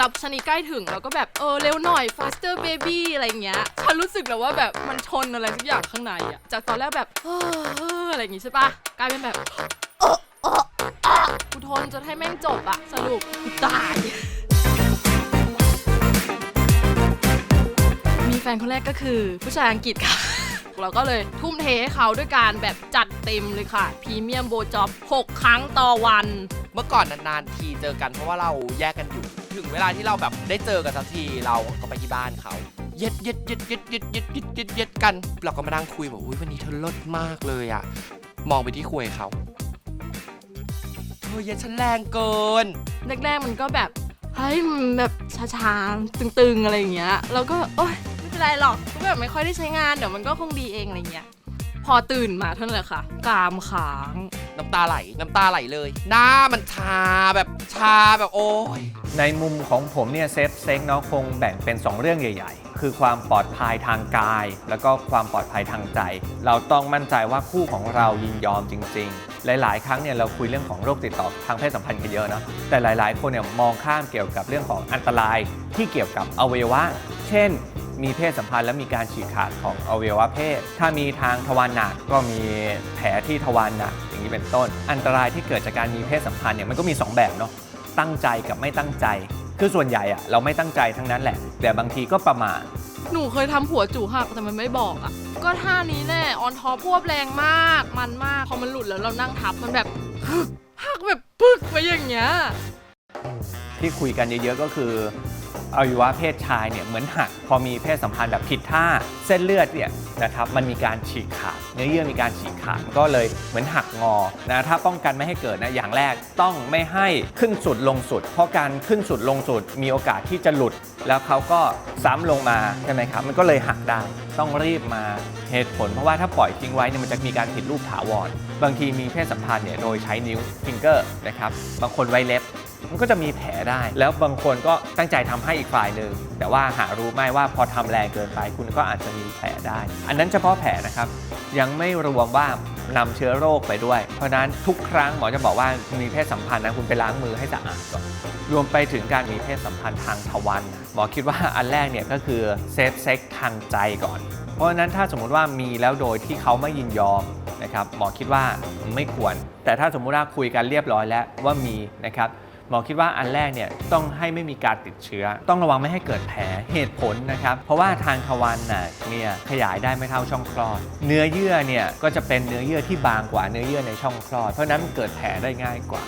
ลาชนีใกล้ถึงเราก็แบบเร็วหน่อย faster baby อะไรเงี้ยฉันรู้สึกแบบว่าแบบมันชนอะไรสักอย่างข้างในอะจากตอนแรกแบบอะไรอย่างงี้ใช่ปะกลายเป็นแบบกูทนจนให้แม่งจบอะสรุปกูตายมีแฟนคนแรกก็คือผู้ชายอังกฤษค่ะเราก็เลยทุ่มเทให้เขาด้วยการแบบจัดเต็มเลยค่ะพรีเมียมโบจ็อบ6 ครั้งต่อวันเมื่อก่อนนานๆทีเจอกันเพราะว่าเราแยกกันอยู่ถึงเวลาที่เราแบบได้เจอกันสักทีเราก็ไปที่บ้านเขาเย็ดกันเราก็มานั่งคุยบอกอุ้ยวันนี้เธอเลิศมากเลยอะมองไปที่คุยเขาเธอเย็ดฉันแรงเกินแรกๆมันก็แบบเฮ้ยมันแบบช้าๆตึงๆอะไรอย่างเงี้ยเราก็โอ๊ยไม่เป็นไรหรอกก็แบบไม่ค่อยได้ใช้งานเดี๋ยวมันก็คงดีเองอะไรเงี้ยพอตื่นมาเท่านั้นแหละค่ะกรามค้างน้ำตาไหลเลยหน้ามันชาแบบโอ้ยในมุมของผมเนี่ยเซฟเซ็กเนาะคงแบ่งเป็น2เรื่องใหญ่ๆคือความปลอดภัยทางกายแล้วก็ความปลอดภัยทางใจเราต้องมั่นใจว่าคู่ของเรายินยอมจริงๆหลายๆครั้งเนี่ยเราคุยเรื่องของโรคติดต่อทางเพศสัมพันธ์กันเยอะเนาะแต่หลายๆคนเนี่ยมองข้ามเกี่ยวกับเรื่องของอันตรายที่เกี่ยวกับอวัยวะเช่นมีเพศสัมพันธ์และมีการฉีกขาดของอวัยวะเพศถ้ามีทางทวารหนักก็มีแผลที่ทวารหนักอย่างนี้เป็นต้นอันตรายที่เกิดจากการมีเพศสัมพันธ์เนี่ยมันก็มี2แบบเนาะตั้งใจกับไม่ตั้งใจคือส่วนใหญ่อะเราไม่ตั้งใจทั้งนั้นแหละแต่บางทีก็ประมาทหนูเคยทำหัวจู่หักแต่มันไม่บอกอะก็ท่านี้แน่ออนท็อปพวบแรงมากมันมากพอมันหลุดแล้วเรานั่งทับมันแบบหักแบบปึ๊กไปอย่างเงี้ยที่คุยกันเยอะๆก็คืออวัยวะเพศชายเนี่ยเหมือนหักพอมีเพศสัมพันธ์แบบผิดท่าเส้นเลือดเนี่ยนะครับมันมีการฉีกขาดเนื้อเยื่อมีการฉีกขาดก็เลยเหมือนหักงอนะถ้าป้องกันไม่ให้เกิดนะอย่างแรกต้องไม่ให้ขึ้นสุดลงสุดเพราะการขึ้นสุดลงสุดมีโอกาสที่จะหลุดแล้วเขาก็ซ้ำลงมาใช่ไหมครับมันก็เลยหักได้ต้องรีบมาเหตุผลเพราะว่าถ้าปล่อยทิ้งไว้เนี่ยมันจะมีการผิดรูปถาวรบางทีมีเพศสัมพันธ์เนี่ยโดยใช้นิ้วฟิงเกอร์นะครับบางคนไว้เล็บมันก็จะมีแผลได้แล้วบางคนก็ตั้งใจทำให้อีกฝ่ายหนึ่งแต่ว่าหารู้ไหมว่าพอทำแรงเกินไปคุณก็อาจจะมีแผลได้อันนั้นเฉพาะแผลนะครับยังไม่รวมว่านำเชื้อโรคไปด้วยเพราะนั้นทุกครั้งหมอจะบอกว่ามีเพศสัมพันธ์นะคุณไปล้างมือให้สะอาดก่อนรวมไปถึงการมีเพศสัมพันธ์ทางทวารหมอคิดว่าอันแรกเนี่ยก็คือเซฟเซ็กทางใจก่อนเพราะฉะนั้นถ้าสมมุติว่ามีแล้วโดยที่เขาไม่ยินยอมนะครับหมอคิดว่าไม่ควรแต่ถ้าสมมุติว่าคุยกันเรียบร้อยแล้วว่ามีนะครับหมอคิดว่าอันแรกเนี่ยต้องให้ไม่มีการติดเชื้อต้องระวังไม่ให้เกิดแผลเหตุผลนะครับเพราะว่าทางทวารหนักเนี่ยขยายได้ไม่เท่าช่องคลอดเนื้อเยื่อเนี่ยก็จะเป็นเนื้อเยื่อที่บางกว่าเนื้อเยื่อในช่องคลอดเพราะนั้นเกิดแผลได้ง่ายกว่า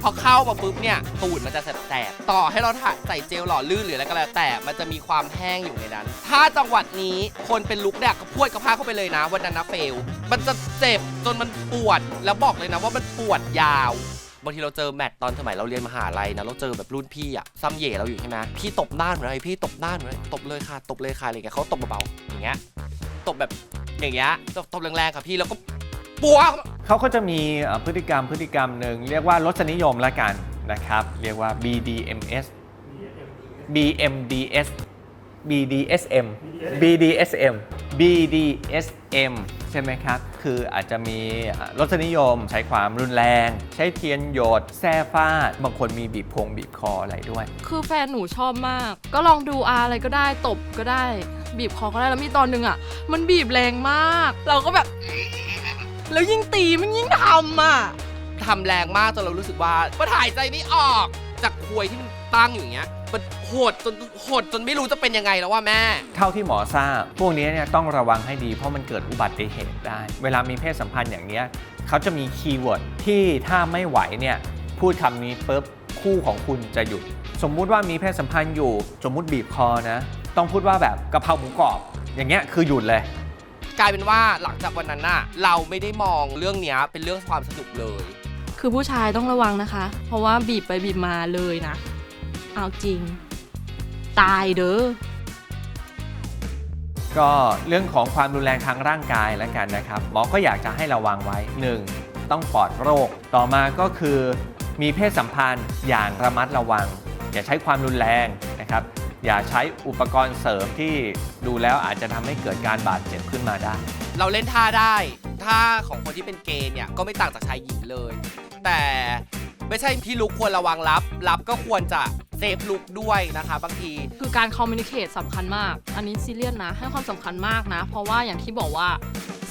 พอเข้ามาปุ๊บเนี่ยตูดมันจะแสบๆต่อให้เราใส่เจลหล่อลื่นหรืออะไรก็แล้วแต่มันจะมีความแห้งอยู่ในนั้นถ้าจังหวัดนี้คนเป็นลุกเนี่ยก็พวดกระพาเข้าไปเลยนะวันนั้นนะเฟลมันจะเจ็บจนมันปวดแล้วบอกเลยนะว่ามันปวดยาวบางทีเราเจอแมทตอนสมัยเราเรียนมหาลัยนะเราเจอแบบรุ่นพี่อะซ้ำเหย่เราอยู่ใช่ไหมพี่ตบหน้าเหมือนอะไรพี่ตบหน้าเหมือนอะไรตบเลยค่ะอะไรเงี้ยเขาตบเบาๆอย่างเงี้ยตบแบบอย่างเงี้ยตบแรงๆค่ะพี่แล้วก็ปัวเขาก็จะมีพฤติกรรมหนึ่งเรียกว่ารสนิยมละกันนะครับเรียกว่า BDMS BMDS BDSMใช่ไหมครับคืออาจจะมีรสนิยมใช้ความรุนแรงใช้เทียนหยดแส้ฟาดบางคนมีบีบคออะไรด้วยคือแฟนหนูชอบมากก็ลองดูอะไรก็ได้ตบก็ได้บีบคอก็ได้แล้วมีตอนนึงอ่ะมันบีบแรงมากเราก็แบบแล้วยิ่งตีมันยิ่งทำแรงมากจนเรารู้สึกว่ามันหายใจไม่ออกจากควยที่มันตั้งอยู่อย่างเงี้ยมันโหดจนไม่รู้จะเป็นยังไงแล้วว่าแม่เท่าที่หมอทราบพวกนี้เนี่ยต้องระวังให้ดีเพราะมันเกิดอุบัติเหตุได้เวลามีเพศสัมพันธ์อย่างเนี้ยเขาจะมีคีย์เวิร์ดที่ถ้าไม่ไหวเนี่ยพูดคำนี้ปุ๊บคู่ของคุณจะหยุดสมมุติว่ามีเพศสัมพันธ์อยู่สมมุติบีบคอนะต้องพูดว่าแบบกะเพราหมูกรอบอย่างเงี้ยคือหยุดเลยกลายเป็นว่าหลังจากวันนั้นน่ะเราไม่ได้มองเรื่องนี้เป็นเรื่องความสนุกเลยคือผู้ชายต้องระวังนะคะเพราะว่าบีบไปบีบมาเลยนะเอาจริงตายเด้อก็เรื่องของความรุนแรงทางร่างกายแล้วกันนะครับหมอก็อยากจะให้ระวังไว้ 1. ต้องปลอดโรคต่อมาก็คือมีเพศสัมพันธ์อย่างระมัดระวังอย่าใช้ความรุนแรงนะครับอย่าใช้อุปกรณ์เสริมที่ดูแล้วอาจจะทำให้เกิดการบาดเจ็บขึ้นมาได้เราเล่นท่าได้ท่าของคนที่เป็นเกย์เนี่ยก็ไม่ต่างจากชายหญิงเลยแต่ ไม่ใช่พี่ลุกควรระวังรับก็ควรจะเซฟลุกด้วยนะคะบางที คือการคอมมิวนิเคตสำคัญมาก อันนี้ซีเรียสนะ ให้ความสำคัญมากนะ เพราะว่าอย่างที่บอกว่า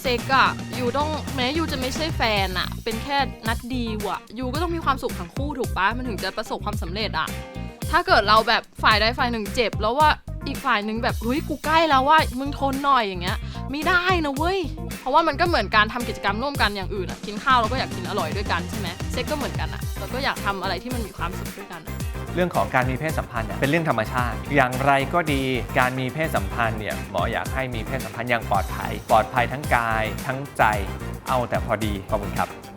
เซ็กอะยูต้องแม้ยูจะไม่ใช่แฟนอะเป็นแค่นัดดีลอะยูก็ต้องมีความสุขทั้งคู่ถูกปะมันถึงจะประสบความสำเร็จอะถ้าเกิดเราแบบฝ่ายใดฝ่ายหนึ่งเจ็บแล้วว่าอีกฝ่ายหนึ่งแบบเฮ้ยกูใกล้แล้วว่ามึงทนหน่อยอย่างเงี้ยไม่ได้นะเว้ยเพราะว่ามันก็เหมือนการทำกิจกรรมร่วมกันอย่างอื่นอะกินข้าวเราก็อยากกินอร่อยด้วยกันใช่ไหมเซ็กก็เหมือนกันอะเราก็อยากทำอะไรที่มันมีความสุขด้วยกันอะ เรื่องของการมีเพศสัมพันธ์เนี่ยเป็นเรื่องธรรมชาติ อย่างไรก็ดีการมีเพศสัมพันธ์เนี่ยหมออยากให้มีเพศสัมพันธ์อย่างปลอดภัยทั้งกายทั้งใจเอาแต่พอดีขอบคุณครับ